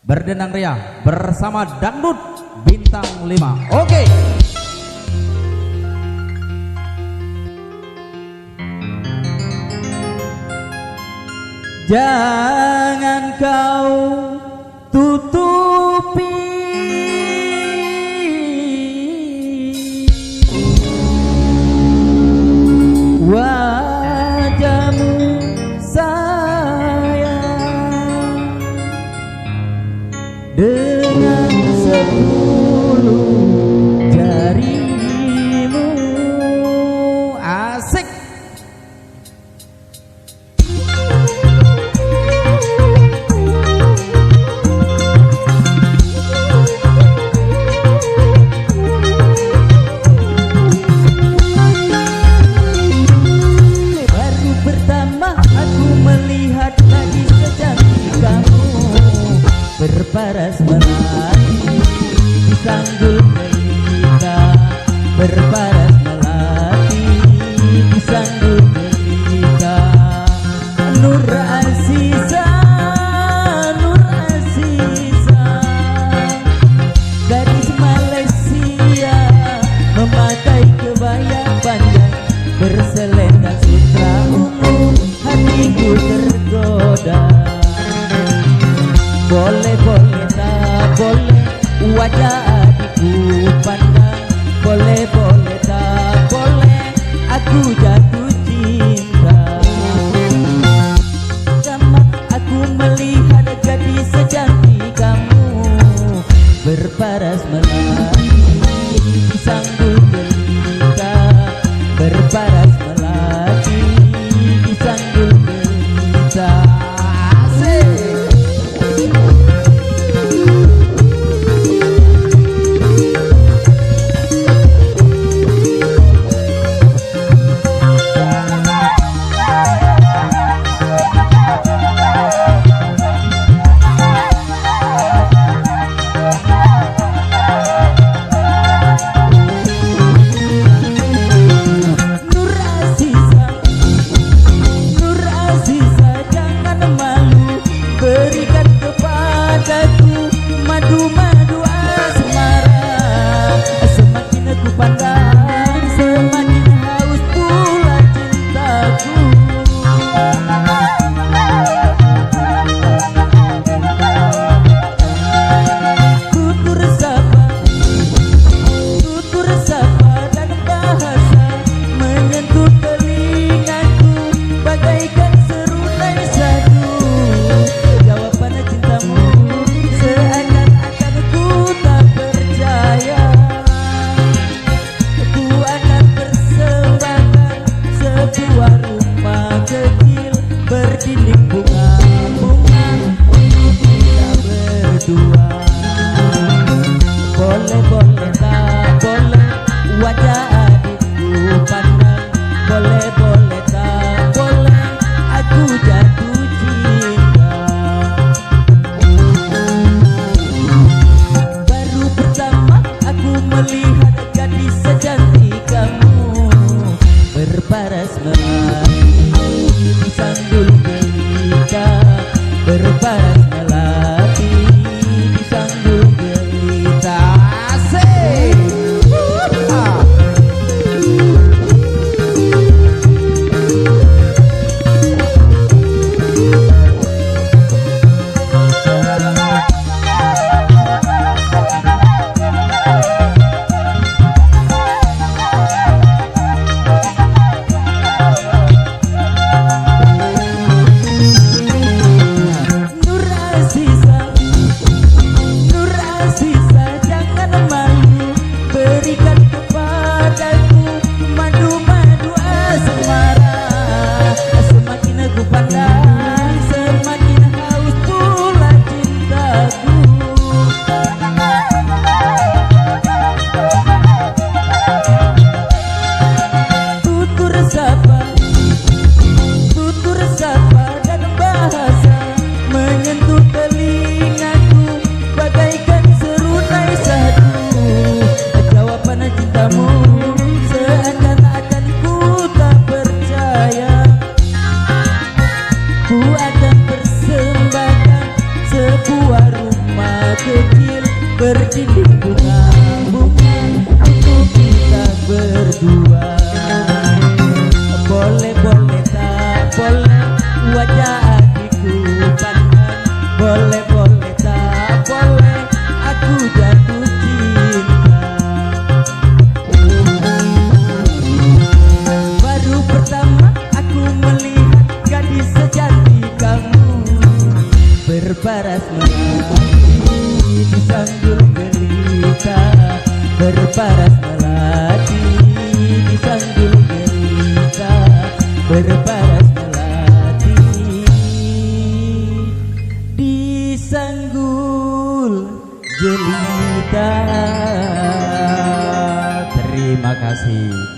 Berdenang Ria bersama Dangdut Bintang 5. Oke. Jangan kau tutupi wajahmu sayang dengan 10 jarimu. Asik. Baru pertama aku melihat gadis secantik kamu, berparas melati di sanggul pelita, berparas melati di sanggul pelita. Nur Aziza, Nur Aziza, gadis Malaysia, memakai kebaya panjang, berselendang sutra ungu, hatiku tergoda. Boleh boleh tak boleh wajah adikku pandang, boleh boleh tak boleh aku jatuh cinta. Pertama aku melihat gadis secantik kamu, berparas melati di sanggul pelita, berparas melati di sanggul pelita. kecil berdinding bunga-bunga untuk kita berdua. Boleh-boleh tak boleh wajah hatiku pandang, boleh-boleh tak boleh aku jatuh cinta. Baru pertama aku melihat gadis secantik kamu, berparas melati di sanggul gelita, berparas melati di sanggul gelita, berparas melati di sanggul jelita. Terima kasih.